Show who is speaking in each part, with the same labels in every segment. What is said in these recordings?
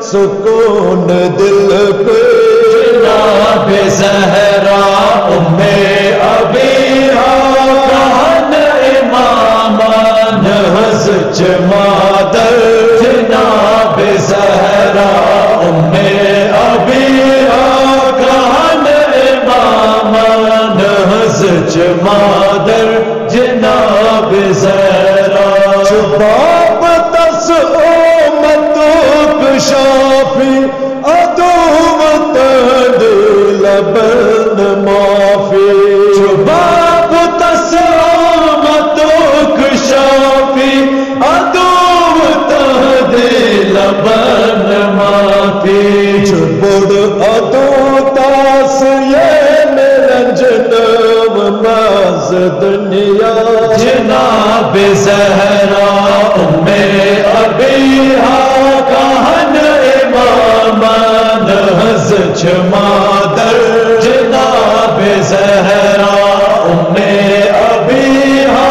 Speaker 1: سکون دل پہ جناب زہرا ام ابیہا کہن امامان حضرت مادر جناب زہرا ام ابیہا کہن امامان حضرت مادر جناب زہرا شباب تس شافی عدوت لبن معافی شباب تسامتک شافی عدوت لبن معافی چبڑ عدو تاس یہ میرا جنب ماز دنیا جناب زہرا ام ابیہا حضرت مادر جناب زہرا ام ابیہا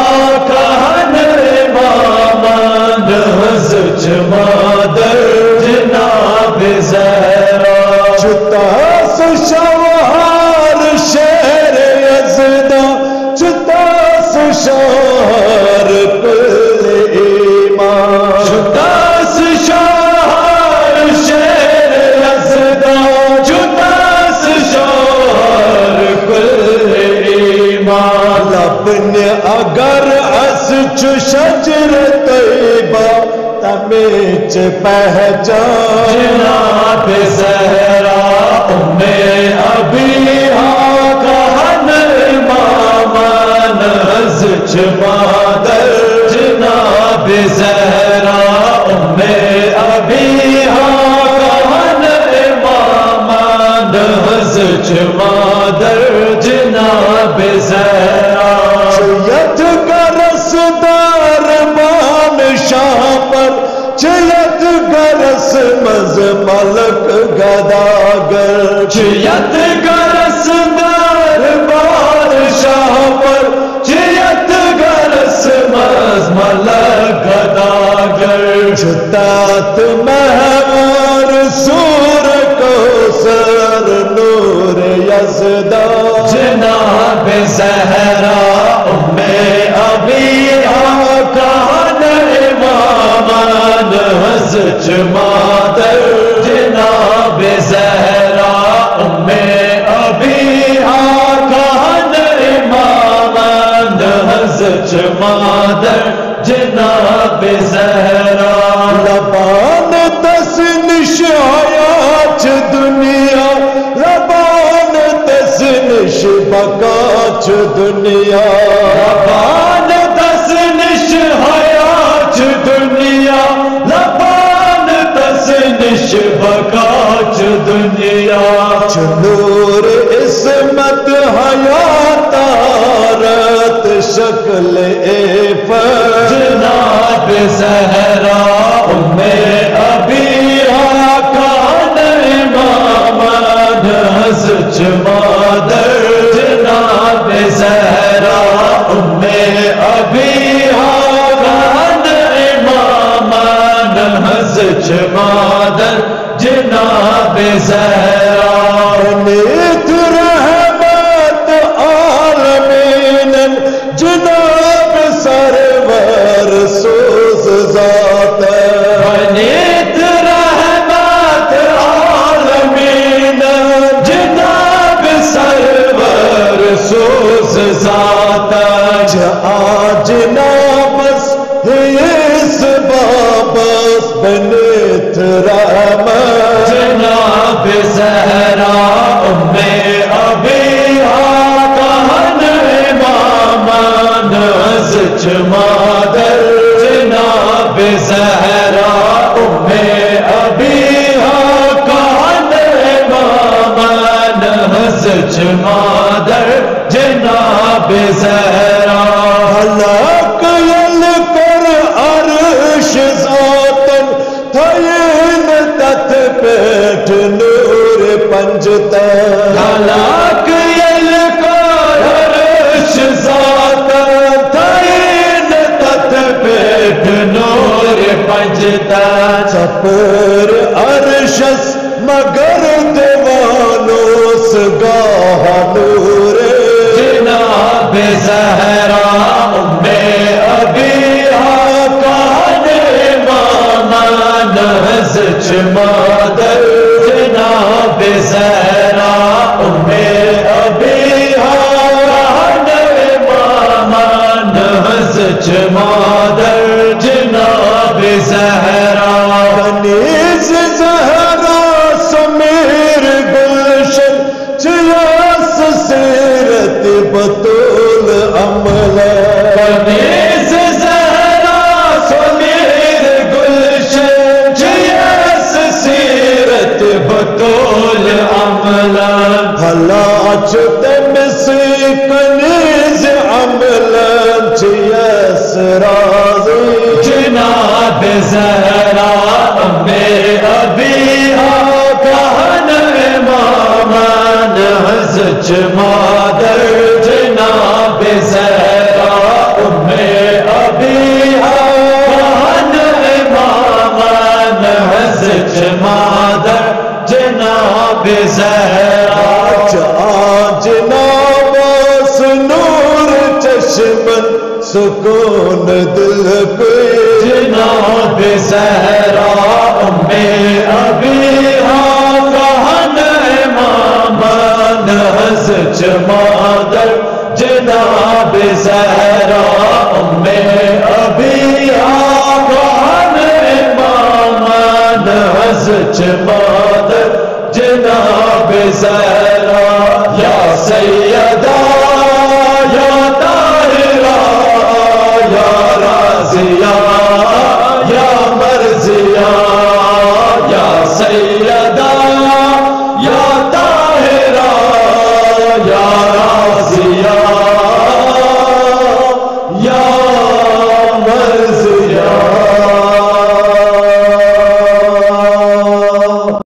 Speaker 1: کہن امامان حضرت مادر جناب زہرا چتاس شوہر شیر یزدہ چتاس شوہر کل ایمان چتاس شوہر شیر یزدہ چتاس شوہر کل ایمان لبن اگر اس چو شجر طیبہ تمیچ پہچان جناب زہرا ام ابیہا کہن امامان حضرت مادر جناب زہرا ام ابیہا کہن امامان حضرت مادر جناب زہرا چیت کا رسدار مان شاہ پر چیت کا رس مز ملک گداگر چیت کا رسدار مان شاہ پر چیت کا رس مز ملک گداگر چھتات محور سور کو سر نور یزدہ جناب زہرا ام ابیہا کہن امامان حضرت مادر جناب زہرا ام ابیہا کہن امامان حضرت مادر جناب زہرا لبان تس نش حیات دنیا لبان تس نش بکاچ دنیا لبان تس نش حیات دنیا لبان تس نش بکاچ دنیا چنور عصمت حیات آرت شکل جناب زہرا ام ابیہا کہن امامان حضرت مادر جناب زہرا ام ابیہا کہن سچ مادر جناب زہرا
Speaker 2: نیت رحمت عالمین جناب سرور سوز ذات
Speaker 1: نیت رحمت عالمین جناب سرور سوز ذات
Speaker 2: آج نابس اس بابس بنیت رحمت
Speaker 1: جناب زہرا ام ابیہا کہن امامان سچ مادر جناب زہرا ام ابیہا کہن امامان سچ مادر جناب زہرا
Speaker 2: ہلاک یل کر عرش ذاتن تھین تت پیٹ نور پنجتن
Speaker 1: ہلاک یل کر عرش ذاتن تھین تت پیٹ نور پنجتن
Speaker 2: چپر عرشس مگر دیوانو سگاہ نور
Speaker 1: جناب زہرا ام ابیہا کہن امامان سچ مادر جناب زہرا ام ابیہا کہن امامان سچ مادر جناب زہرا
Speaker 2: کنیز زہرا سمیر گلشن چیاس سیرت بطول عمل
Speaker 1: کنیز زہرا سمیر گلشن چیاس سیرت بطول عمل
Speaker 2: بھلا چتم سی کنیز عمل چیاس راضی
Speaker 1: جناب زہرا ام ابیہا کہن امامان سچ مادر جناب زہرا ام ابیہا کہن امامان سچ مادر جناب زہرا
Speaker 2: آج ناماس نور چشمن سکون دل پہ
Speaker 1: جناب زہرا ام ابیہا کہن امامان سچ مادر جناب زہرا ام ابیہا کہن امامان سچ مادر جناب زہرا یا سیدہ یا طاہرہ یا رازیہ